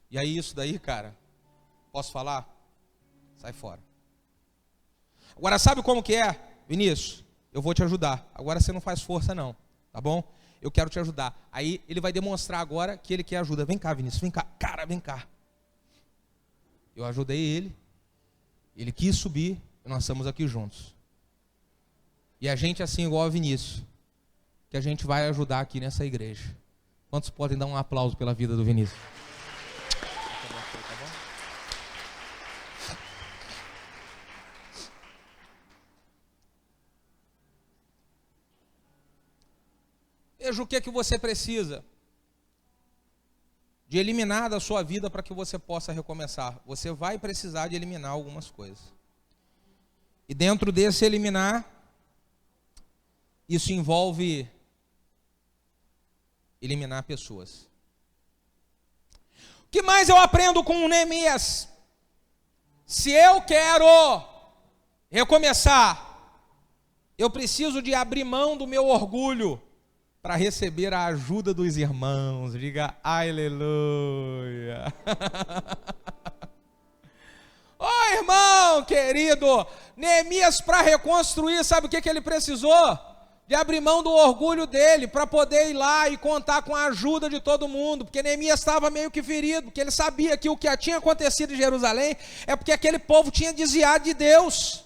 E aí isso daí, cara, posso falar? Sai fora. Agora sabe como que é, Vinícius? Eu vou te ajudar. Agora você não faz força não, tá bom? Eu quero te ajudar. Aí ele vai demonstrar agora que ele quer ajuda. Vem cá, Vinícius, vem cá. Cara, vem cá. Eu ajudei ele. Ele quis subir e nós estamos aqui juntos. E a gente assim igual a Vinícius, que a gente vai ajudar aqui nessa igreja. Quantos podem dar um aplauso pela vida do Vinícius? Tá bom? seja o que você precisa de eliminar da sua vida para que você possa recomeçar. Você vai precisar de eliminar algumas coisas. E dentro desse eliminar, isso envolve eliminar pessoas. O que mais eu aprendo com Neemias? Se eu quero recomeçar, eu preciso de abrir mão do meu orgulho para receber a ajuda dos irmãos. Diga aleluia. Ô irmão querido, Neemias, para reconstruir, sabe o que ele precisou? De abrir mão do orgulho dele, para poder ir lá e contar com a ajuda de todo mundo, porque Neemias estava meio que ferido, porque ele sabia que o que tinha acontecido em Jerusalém é porque aquele povo tinha desviado de Deus.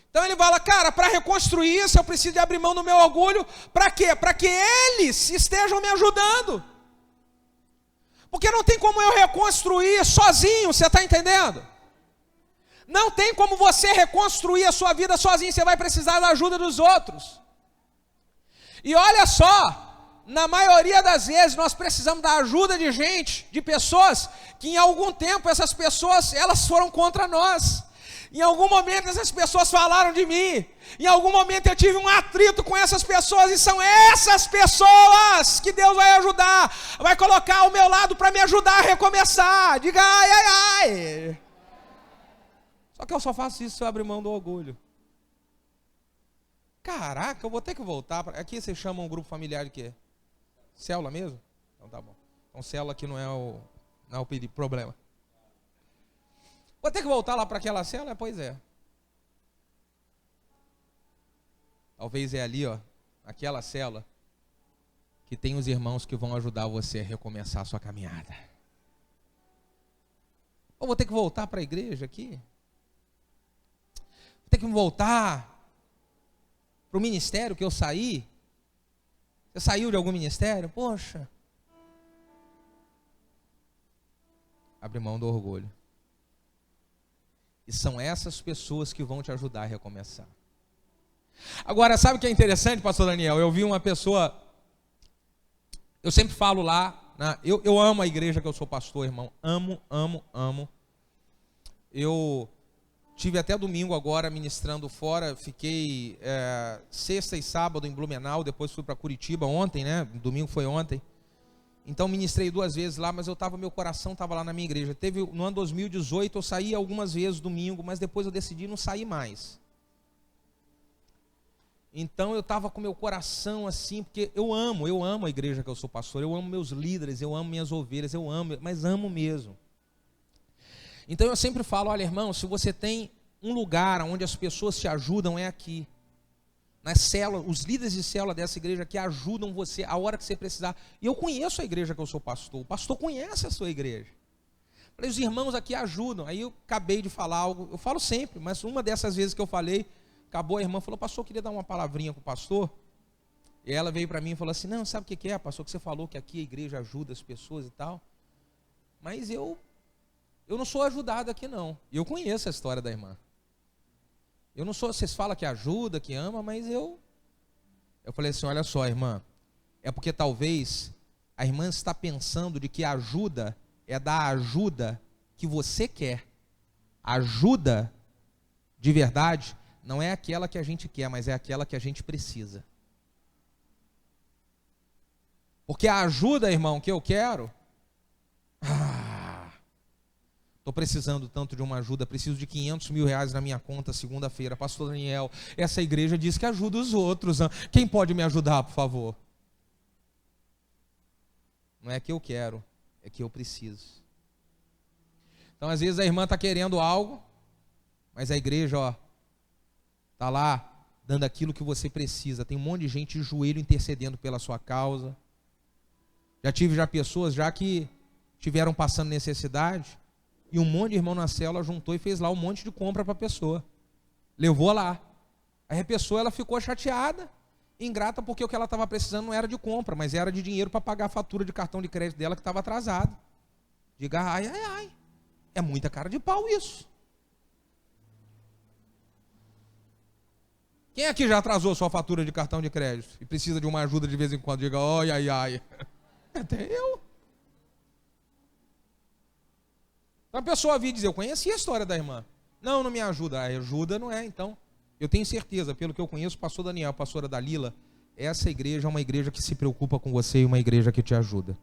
Então ele fala, cara, para reconstruir isso eu preciso de abrir mão do meu orgulho. Para quê? Para que eles estejam me ajudando. Porque não tem como eu reconstruir sozinho, você está entendendo? Não tem como você reconstruir a sua vida sozinho, você vai precisar da ajuda dos outros. E olha só, na maioria das vezes nós precisamos da ajuda de gente, de pessoas, que em algum tempo essas pessoas, elas foram contra nós. Em algum momento essas pessoas falaram de mim. Em algum momento eu tive um atrito com essas pessoas. E são essas pessoas que Deus vai ajudar. Vai colocar ao meu lado para me ajudar a recomeçar. Diga ai, ai, ai. Só que eu só faço isso se eu abrir mão do orgulho. Caraca, eu vou ter que voltar. Aqui vocês chamam um grupo familiar de quê? Célula mesmo? Então tá bom. Então célula aqui não é o problema. Vou ter que voltar lá para aquela célula? Pois é. Talvez é ali, ó, aquela célula, que tem os irmãos que vão ajudar você a recomeçar a sua caminhada. Ou vou ter que voltar para a igreja aqui? Vou ter que voltar para o ministério que eu saí? Você saiu de algum ministério? Poxa. Abre mão do orgulho. E são essas pessoas que vão te ajudar a recomeçar. Agora, sabe o que é interessante, pastor Daniel? Eu vi uma pessoa, eu sempre falo lá, né, eu amo a igreja que eu sou pastor, irmão. Amo, amo, amo. Eu tive até domingo agora ministrando fora, fiquei sexta e sábado em Blumenau, depois fui para Curitiba ontem, né? Domingo foi ontem. Então ministrei 2 vezes lá, mas meu coração estava lá na minha igreja. No ano 2018 eu saí algumas vezes domingo, mas depois eu decidi não sair mais. Então eu estava com meu coração assim, porque eu amo a igreja que eu sou pastor, eu amo meus líderes, eu amo minhas ovelhas, eu amo, mas amo mesmo. Então eu sempre falo, olha irmão, se você tem um lugar onde as pessoas te ajudam, é aqui. Nas células, os líderes de célula dessa igreja aqui ajudam você a hora que você precisar. E eu conheço a igreja que eu sou pastor, o pastor conhece a sua igreja. Falei, os irmãos aqui ajudam. Aí eu acabei de falar algo, eu falo sempre, mas uma dessas vezes que eu falei, acabou a irmã, falou, pastor, eu queria dar uma palavrinha com o pastor. E ela veio para mim e falou assim, não, sabe o que é, pastor, que você falou que aqui a igreja ajuda as pessoas e tal. Mas eu não sou ajudado aqui não. E eu conheço a história da irmã. Eu não sou, vocês falam que ajuda, que ama, mas eu falei assim, olha só, irmã, é porque talvez a irmã está pensando de que ajuda é da ajuda que você quer. Ajuda de verdade não é aquela que a gente quer, mas é aquela que a gente precisa. Porque a ajuda, irmão, que eu quero, estou precisando tanto de uma ajuda, preciso de 500 mil reais na minha conta segunda-feira. Pastor Daniel, essa igreja diz que ajuda os outros. Quem pode me ajudar, por favor? Não é que eu quero, é que eu preciso. Então, às vezes a irmã está querendo algo, mas a igreja, está lá dando aquilo que você precisa. Tem um monte de gente de joelho intercedendo pela sua causa. Já tive pessoas que tiveram passando necessidade. E um monte de irmão na célula juntou e fez lá um monte de compra para a pessoa. Levou lá. Aí a pessoa ela ficou chateada, ingrata, porque o que ela estava precisando não era de compra, mas era de dinheiro para pagar a fatura de cartão de crédito dela que estava atrasada. Diga, ai, ai, ai. É muita cara de pau isso. Quem aqui já atrasou sua fatura de cartão de crédito e precisa de uma ajuda de vez em quando? Diga, oi, ai, ai. Até eu. Então a pessoa vir dizer, eu conheci a história da irmã. Não, não me ajuda. A ajuda não é, então. Eu tenho certeza, pelo que eu conheço, o pastor Daniel, a pastora Dalila, essa igreja é uma igreja que se preocupa com você e uma igreja que te ajuda.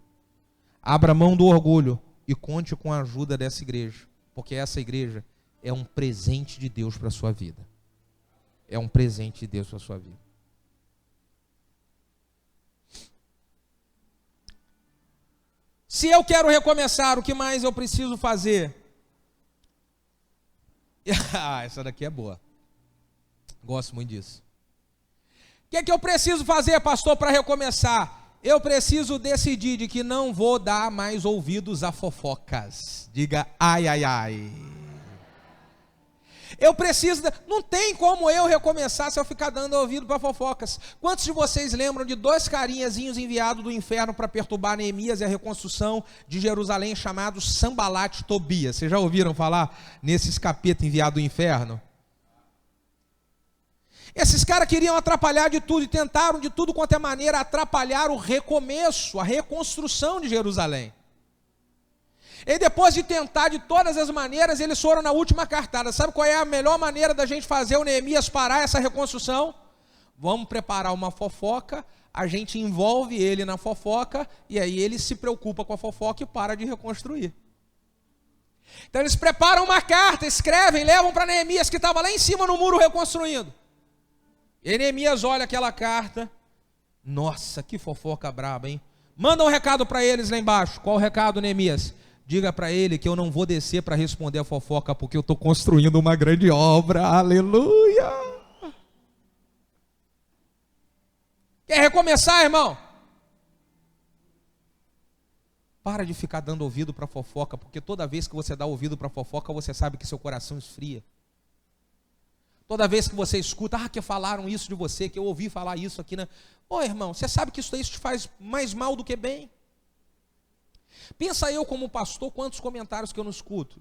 Abra mão do orgulho e conte com a ajuda dessa igreja, porque essa igreja é um presente de Deus para a sua vida. É um presente de Deus para a sua vida. Se eu quero recomeçar, o que mais eu preciso fazer? Essa daqui é boa. Gosto muito disso. O que é que eu preciso fazer, pastor, para recomeçar? Eu preciso decidir de que não vou dar mais ouvidos a fofocas. Diga, ai, ai, ai. Eu preciso, não tem como eu recomeçar se eu ficar dando ouvido para fofocas. Quantos de vocês lembram de 2 carinhazinhos enviados do inferno para perturbar Neemias e a reconstrução de Jerusalém, chamados Sambalate e Tobias? Vocês já ouviram falar nesses capetas enviados do inferno? Esses caras queriam atrapalhar de tudo e tentaram de tudo quanto é maneira atrapalhar o recomeço, a reconstrução de Jerusalém. E depois de tentar de todas as maneiras, eles foram na última cartada. Sabe qual é a melhor maneira da gente fazer o Neemias parar essa reconstrução? Vamos preparar uma fofoca, a gente envolve ele na fofoca, e aí ele se preocupa com a fofoca e para de reconstruir. Então eles preparam uma carta, escrevem, levam para Neemias, que estava lá em cima no muro reconstruindo. E Neemias olha aquela carta, nossa, que fofoca braba, hein? Manda um recado para eles lá embaixo. Qual o recado, Neemias? Diga para ele que eu não vou descer para responder a fofoca, porque eu estou construindo uma grande obra, aleluia! Quer recomeçar, irmão? Para de ficar dando ouvido para fofoca, porque toda vez que você dá ouvido para fofoca, você sabe que seu coração esfria. Toda vez que você escuta, que falaram isso de você, que eu ouvi falar isso aqui, né? Ô irmão, você sabe que isso te faz mais mal do que bem. Pensa eu como pastor, quantos comentários que eu não escuto.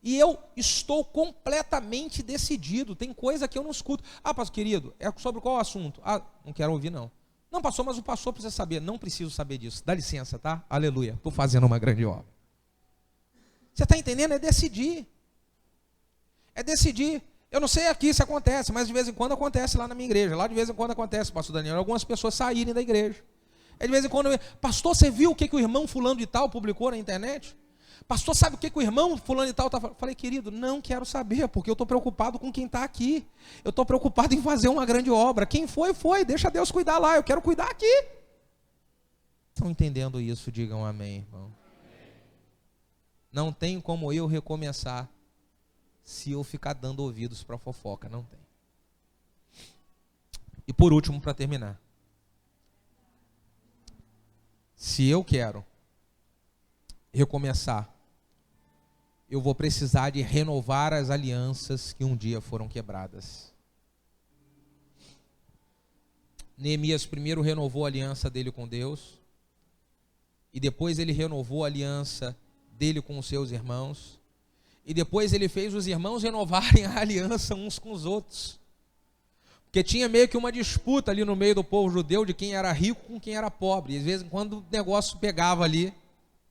E eu estou completamente decidido, tem coisa que eu não escuto. Pastor querido, é sobre qual assunto? Não quero ouvir não. Não, pastor, mas o pastor precisa saber. Não preciso saber disso, dá licença, tá? Aleluia, estou fazendo uma grande obra. Você está entendendo? É decidir. É decidir. Eu não sei aqui se acontece, mas de vez em quando acontece lá na minha igreja. Lá de vez em quando acontece, pastor Daniel, algumas pessoas saírem da igreja. De vez em quando, pastor, você viu o que o irmão fulano de tal publicou na internet? Pastor, sabe o que o irmão fulano de tal está falando? Falei, querido, não quero saber, porque eu estou preocupado com quem está aqui. Eu estou preocupado em fazer uma grande obra. Quem foi, foi. Deixa Deus cuidar lá, eu quero cuidar aqui. Estão entendendo isso? Digam amém, irmão. Não tem como eu recomeçar se eu ficar dando ouvidos para fofoca. Não tem. E por último, para terminar. Se eu quero recomeçar, eu vou precisar de renovar as alianças que um dia foram quebradas. Neemias primeiro renovou a aliança dele com Deus, e depois ele renovou a aliança dele com os seus irmãos, e depois ele fez os irmãos renovarem a aliança uns com os outros. Porque tinha meio que uma disputa ali no meio do povo judeu de quem era rico com quem era pobre. E às vezes quando o negócio pegava ali,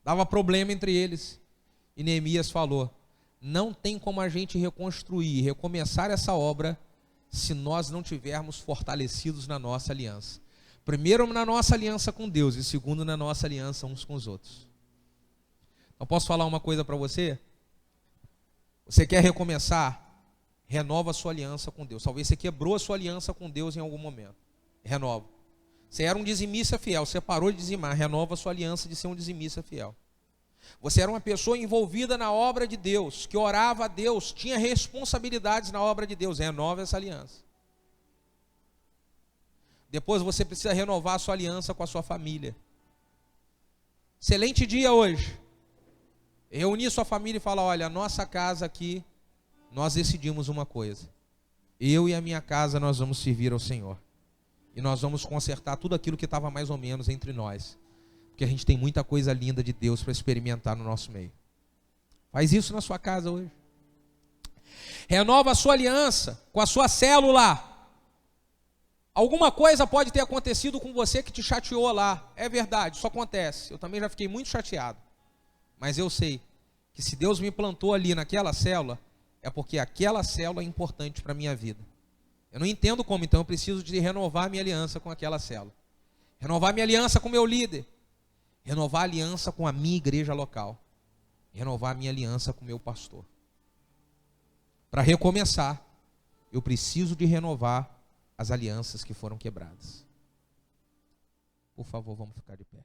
dava problema entre eles. E Neemias falou, não tem como a gente reconstruir, recomeçar essa obra, se nós não tivermos fortalecidos na nossa aliança. Primeiro na nossa aliança com Deus e segundo na nossa aliança uns com os outros. Eu posso falar uma coisa para você? Você quer recomeçar? Renova a sua aliança com Deus. Talvez você quebrou a sua aliança com Deus em algum momento. Renova. Você era um dizimista fiel, você parou de dizimar. Renova a sua aliança de ser um dizimista fiel. Você era uma pessoa envolvida na obra de Deus, que orava a Deus, tinha responsabilidades na obra de Deus. Renova essa aliança. Depois você precisa renovar a sua aliança com a sua família. Excelente dia hoje. Reunir sua família e falar, olha, a nossa casa aqui, nós decidimos uma coisa. Eu e a minha casa, nós vamos servir ao Senhor. E nós vamos consertar tudo aquilo que estava mais ou menos entre nós. Porque a gente tem muita coisa linda de Deus para experimentar no nosso meio. Faz isso na sua casa hoje. Renova a sua aliança com a sua célula. Alguma coisa pode ter acontecido com você que te chateou lá. É verdade, isso acontece. Eu também já fiquei muito chateado. Mas eu sei que se Deus me plantou ali naquela célula, é porque aquela célula é importante para a minha vida. Eu não entendo como, então eu preciso de renovar minha aliança com aquela célula. Renovar minha aliança com o meu líder. Renovar a aliança com a minha igreja local. Renovar minha aliança com o meu pastor. Para recomeçar, eu preciso de renovar as alianças que foram quebradas. Por favor, vamos ficar de pé.